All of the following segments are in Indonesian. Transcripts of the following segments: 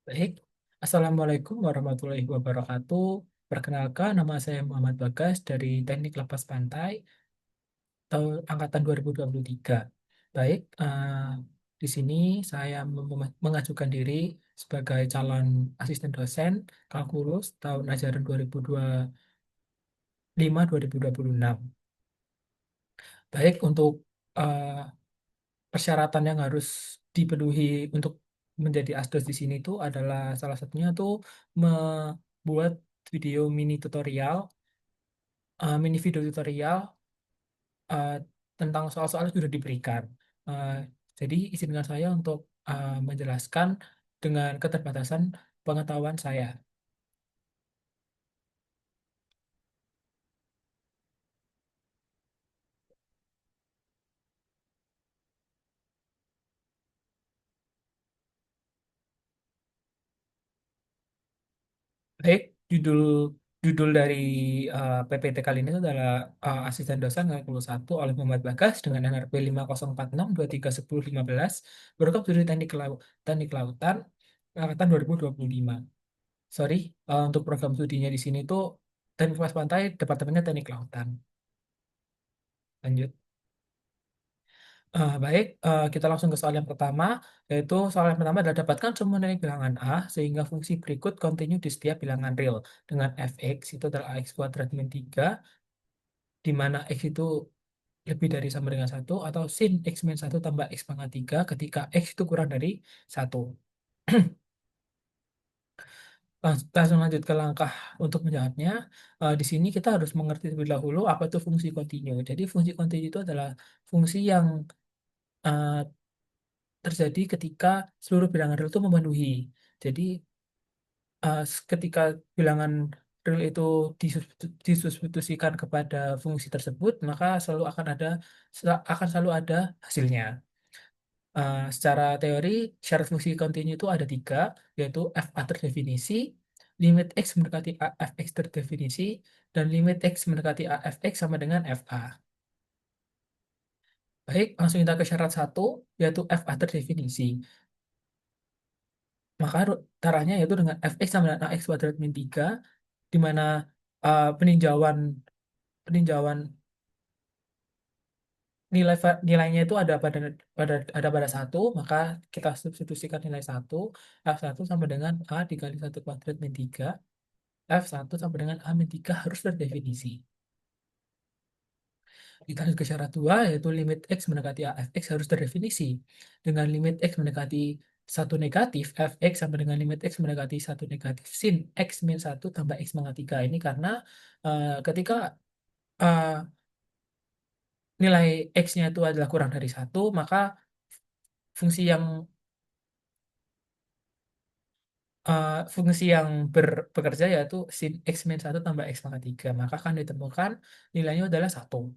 Baik, Assalamualaikum warahmatullahi wabarakatuh. Perkenalkan, nama saya Muhammad Bagas dari Teknik Lepas Pantai tahun angkatan 2023. Baik, di sini saya mengajukan diri sebagai calon asisten dosen kalkulus tahun ajaran 2025-2026. Baik, untuk eh, persyaratan yang harus dipenuhi untuk menjadi asdos di sini itu adalah salah satunya tuh membuat video mini video tutorial eh, tentang soal-soal yang sudah diberikan. Eh, jadi izinkan saya untuk menjelaskan dengan keterbatasan pengetahuan saya. Baik, judul judul dari PPT kali ini adalah Asisten Dosen Kalkulus 1 oleh Muhammad Bagas dengan NRP 5046231015 berkop dari Teknik Lautan angkatan 2025. Sorry, untuk program studinya di sini tuh Teknik Kelas Pantai, Departemennya Teknik Lautan. Lanjut. Baik, kita langsung ke soal yang pertama, yaitu soal yang pertama adalah dapatkan semua nilai bilangan A sehingga fungsi berikut kontinu di setiap bilangan real dengan fx itu adalah ax kuadrat min 3, di mana x itu lebih dari sama dengan satu atau sin x min 1 tambah x pangkat 3 ketika x itu kurang dari satu. Langsung lanjut ke langkah untuk menjawabnya. Di sini kita harus mengerti terlebih dahulu apa itu fungsi kontinu. Jadi fungsi kontinu itu adalah fungsi yang eh, terjadi ketika seluruh bilangan real itu memenuhi. Jadi ketika bilangan real itu disubstitusikan kepada fungsi tersebut, maka akan selalu ada hasilnya. Secara teori, syarat fungsi kontinu itu ada tiga, yaitu f(a) terdefinisi, limit x mendekati a fx terdefinisi, dan limit x mendekati a fx sama dengan fa. Baik, langsung kita ke syarat satu, yaitu f(a) terdefinisi. Maka caranya yaitu dengan fx sama dengan ax kuadrat min 3, di mana peninjauan peninjauan nilainya itu ada pada satu, maka kita substitusikan nilai satu, f1 sama dengan a dikali satu kuadrat min 3, f1 sama dengan a min 3 harus terdefinisi. Kita lanjut ke syarat 2, yaitu limit x mendekati a fx harus terdefinisi. Dengan limit x mendekati satu negatif, fx sama dengan limit x mendekati satu negatif sin x min 1 tambah x pangkat 3. Ini karena ketika eh, nilai x-nya itu adalah kurang dari satu, maka fungsi yang fungsi yang bekerja yaitu sin x min 1 tambah x pangkat 3. Maka akan ditemukan nilainya adalah satu.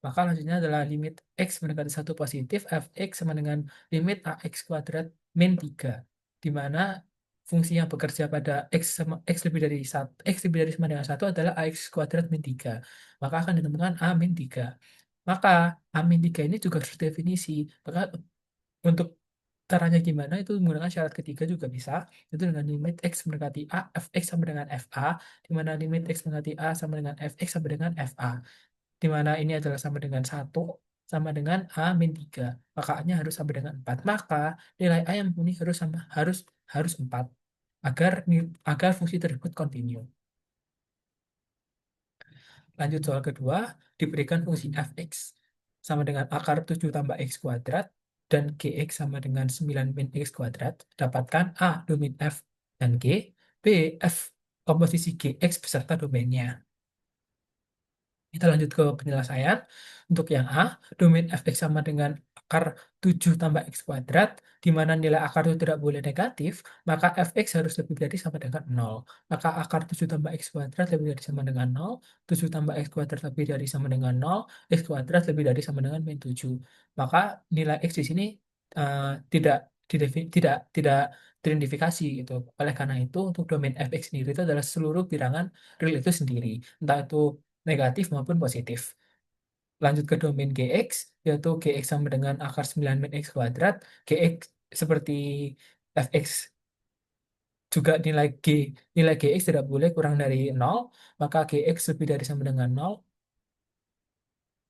Maka lanjutnya adalah limit x mendekati satu positif, fx sama dengan limit ax kuadrat min 3. Di mana fungsi yang bekerja pada x lebih dari satu, x lebih dari sama dengan satu adalah ax kuadrat min 3. Maka akan ditemukan a min 3. Maka a min 3 ini juga harus definisi. Maka untuk caranya gimana itu menggunakan syarat ketiga juga bisa, itu dengan limit x mendekati a fx sama dengan fa, di mana limit x mendekati a sama dengan fx sama dengan fa, di mana ini adalah sama dengan satu sama dengan a min 3, maka a nya harus sama dengan 4, maka nilai a yang ini harus harus 4 agar fungsi tersebut kontinu. Lanjut soal kedua, diberikan fungsi fx sama dengan akar 7 tambah x kuadrat dan gx sama dengan 9 min x kuadrat. Dapatkan A domain f dan g, B f komposisi gx beserta domainnya. Kita lanjut ke penyelesaian. Untuk yang A, domain fx sama dengan akar 7 tambah x kuadrat, di mana nilai akar itu tidak boleh negatif, maka fx harus lebih dari sama dengan 0. Maka akar 7 tambah x kuadrat lebih dari sama dengan 0, 7 tambah x kuadrat lebih dari sama dengan 0, x kuadrat lebih dari sama dengan min 7. Maka nilai x di sini tidak tidak teridentifikasi gitu. Oleh karena itu, untuk domain fx sendiri itu adalah seluruh bilangan real itu sendiri. Entah itu negatif maupun positif. Lanjut ke domain GX, yaitu GX sama dengan akar 9 min X kuadrat. GX seperti fx juga nilai Gx tidak boleh kurang dari 0, maka Gx lebih dari sama dengan 0,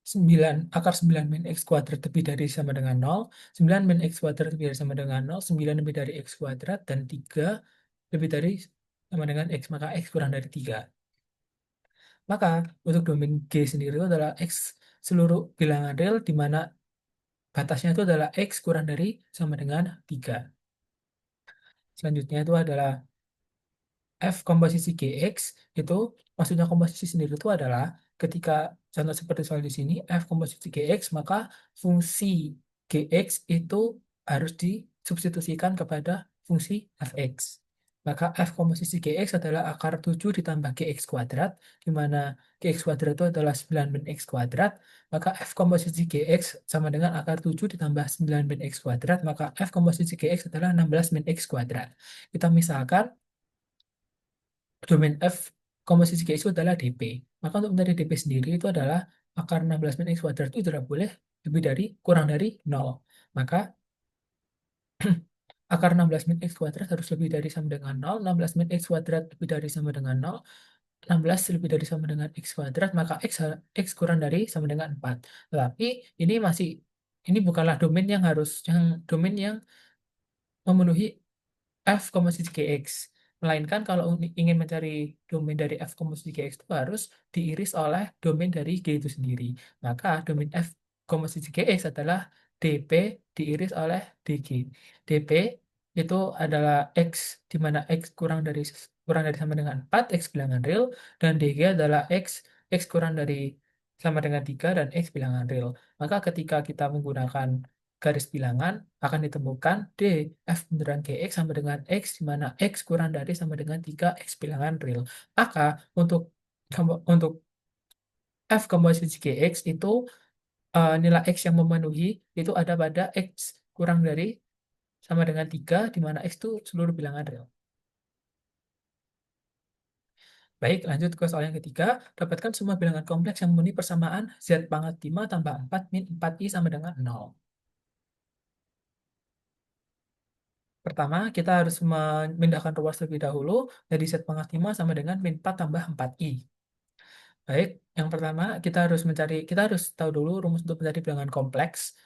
9 akar 9 min X kuadrat lebih dari sama dengan 0, 9 min X kuadrat lebih dari sama dengan 0, 9 lebih dari X kuadrat, dan 3 lebih dari sama dengan X, maka X kurang dari 3. Maka untuk domain G sendiri itu adalah X seluruh bilangan real di mana batasnya itu adalah X kurang dari sama dengan 3. Selanjutnya itu adalah F komposisi GX itu, maksudnya komposisi sendiri itu adalah ketika contoh seperti soal di sini F komposisi GX, maka fungsi GX itu harus disubstitusikan kepada fungsi Fx. Maka F komposisi GX adalah akar 7 ditambah GX kuadrat, di mana GX kuadrat itu adalah 9 min X kuadrat, maka F komposisi GX sama dengan akar 7 ditambah 9 min X kuadrat, maka F komposisi GX adalah 16 min X kuadrat. Kita misalkan domain F komposisi G itu adalah DP. Maka untuk mencari DP sendiri itu adalah akar 16 min X kuadrat itu tidak boleh lebih dari kurang dari 0. Maka akar 16 min X kuadrat harus lebih dari sama dengan 0, 16 min X kuadrat lebih dari sama dengan 0, 16 lebih dari sama dengan X kuadrat, maka X kurang dari sama dengan 4. Tetapi ini masih, ini bukanlah domain yang domain yang memenuhi F komposisi GX. Melainkan kalau ingin mencari domain dari F komposisi GX itu harus diiris oleh domain dari G itu sendiri. Maka domain F komposisi GX adalah DP diiris oleh DG. DP itu adalah X, di mana X kurang dari sama dengan 4, X bilangan real, dan DG adalah X kurang dari sama dengan 3, dan X bilangan real. Maka ketika kita menggunakan garis bilangan akan ditemukan D F bunderan GX sama dengan X, di mana X kurang dari sama dengan 3 X bilangan real. Maka untuk F komposisi GX itu nilai X yang memenuhi itu ada pada X kurang dari sama dengan 3, di mana X itu seluruh bilangan real. Baik, lanjut ke soal yang ketiga. Dapatkan semua bilangan kompleks yang memenuhi persamaan Z pangkat 5 tambah 4 min 4I sama dengan 0. Pertama, kita harus memindahkan ruas terlebih dahulu dari Z pangkat 5 sama dengan min 4 tambah 4I. Baik, yang pertama kita harus tahu dulu rumus untuk mencari bilangan kompleks.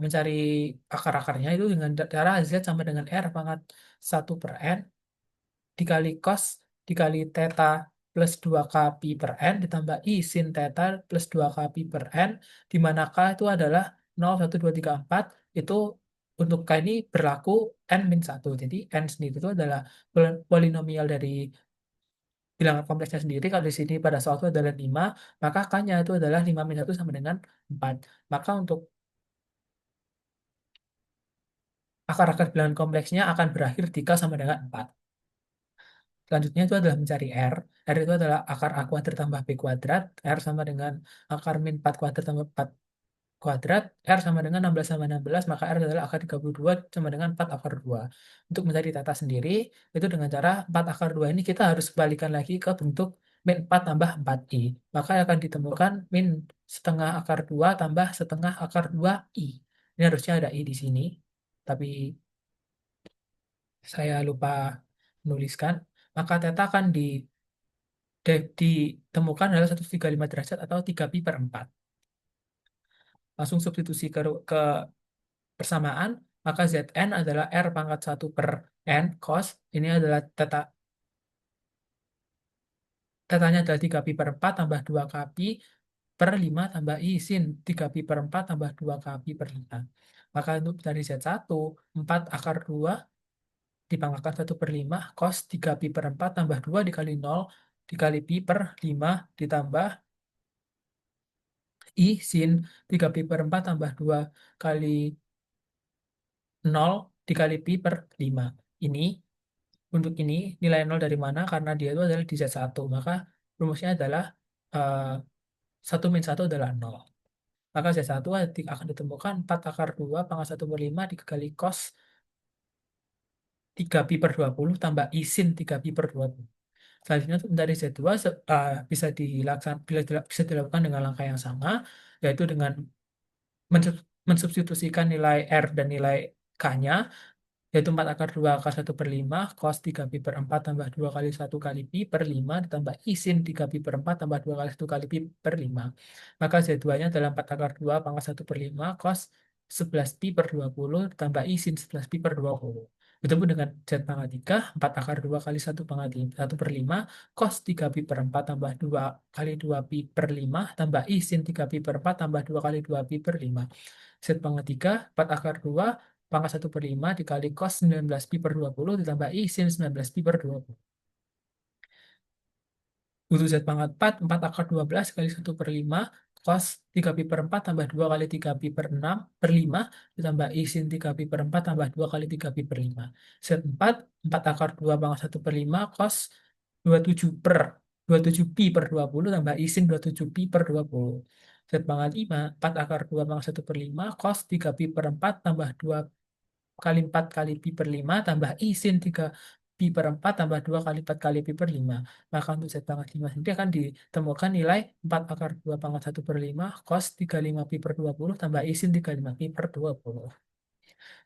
Mencari akar-akarnya itu dengan cara Z sama dengan R pangkat 1 per N dikali cos dikali theta plus 2K pi per N ditambah I sin theta plus 2K pi per N, di mana K itu adalah 0, 1, 2, 3, 4. Itu untuk K ini berlaku N min 1. Jadi N sendiri itu adalah polinomial dari bilangan kompleksnya sendiri. Kalau di sini pada soal itu adalah 5, maka K-nya itu adalah 5 min 1 sama dengan 4. Maka untuk akar-akar bilangan kompleksnya akan berakhir di K sama dengan 4. Selanjutnya itu adalah mencari R. R itu adalah akar A kuadrat tambah B kuadrat. R sama dengan akar min 4 kuadrat tambah 4 kuadrat. R sama dengan 16 sama 16, maka R adalah akar 32 sama dengan 4 akar 2. Untuk mencari tata sendiri, itu dengan cara 4 akar 2 ini kita harus kembalikan lagi ke bentuk min 4 tambah 4I. Maka akan ditemukan min setengah akar 2 tambah setengah akar 2I. Ini harusnya ada I di sini, tapi saya lupa menuliskan. Maka theta akan ditemukan adalah 135 derajat atau 3 pi per 4. Langsung substitusi ke persamaan, maka Zn adalah R pangkat 1 per N cos. Ini adalah tetanya adalah 3 pi per 4 tambah 2 k pi per 5 tambah I sin 3 pi per 4 tambah 2 k pi per 5. Maka untuk dari Z1, 4 akar 2 dipangkalkan 1 per 5 cos 3 pi per 4 tambah 2 dikali 0 dikali pi per 5 ditambah I sin 3 pi per 4 tambah 2 kali 0 dikali pi per 5. Ini, untuk ini nilai 0 dari mana? Karena dia itu adalah di Z1. Maka rumusnya adalah eh, 1 min 1 adalah 0. Maka Z1 akan ditemukan 4 akar 2 pangkat 1 per 5 dikali cos 3 pi per 20 tambah I sin 3 pi per 20. Selanjutnya untuk mencari Z2 bisa dilakukan dengan langkah yang sama, yaitu dengan mensubstitusikan nilai R dan nilai K-nya yaitu 4 akar 2 akar 1/5 cos 3 pi per 4 tambah 2 kali 1 kali pi per 5 ditambah I sin 3 pi per 4 tambah 2 kali 1 kali pi per 5. Maka Z2-nya adalah 4 akar 2 pangkat 1/5 cos 11 pi per 20 ditambah I sin 11 pi per 20. Bertemu dengan Z pangkat 3, 4 akar 2 kali 1 pangkat 1/5 cos 3 pi per 4 tambah 2 kali 2 pi per 5 tambah I sin 3 pi per 4 tambah 2 kali 2 pi per 5. Z pangkat 3, 4 akar 2 pangkat 1/5 dikali cos 19 pi per 20 ditambah I sin 19 pi per 20. Butuh Z pangkat 4, 4 akar 12 kali 1/5 cos 3 pi per 4 tambah 2 kali 3 pi per 6 per 5 ditambah I sin 3 pi per 4 tambah 2 kali 3 pi per 5. Z 4, 4 akar 2 pangkat 1/5 cos 27 pi per 20 tambah I sin 27 pi per 20. Z pangkat 5, 4 akar 2 pangkat 1/5 cos 3 pi per 4 tambah 2 kali 4 kali pi per 5 tambah I sin 3 pi per 4 tambah 2 kali 4 kali pi per 5. Maka untuk Z pangkat 5 sendiri akan ditemukan nilai 4 akar 2 pangkat 1/5 cos 35 pi per 20 tambah I sin 35 pi per 20.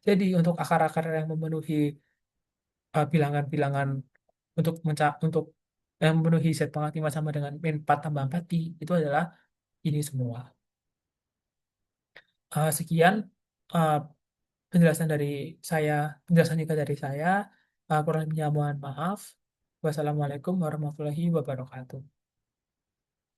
Jadi untuk akar-akar yang memenuhi bilangan-bilangan untuk yang memenuhi Z pangkat 5 sama dengan min 4 tambah 4 pi itu adalah ini semua. Sekian uh, penjelasan dari saya, penjelasan singkat dari saya. Kurang lebihnya mohon maaf. Wassalamualaikum warahmatullahi wabarakatuh.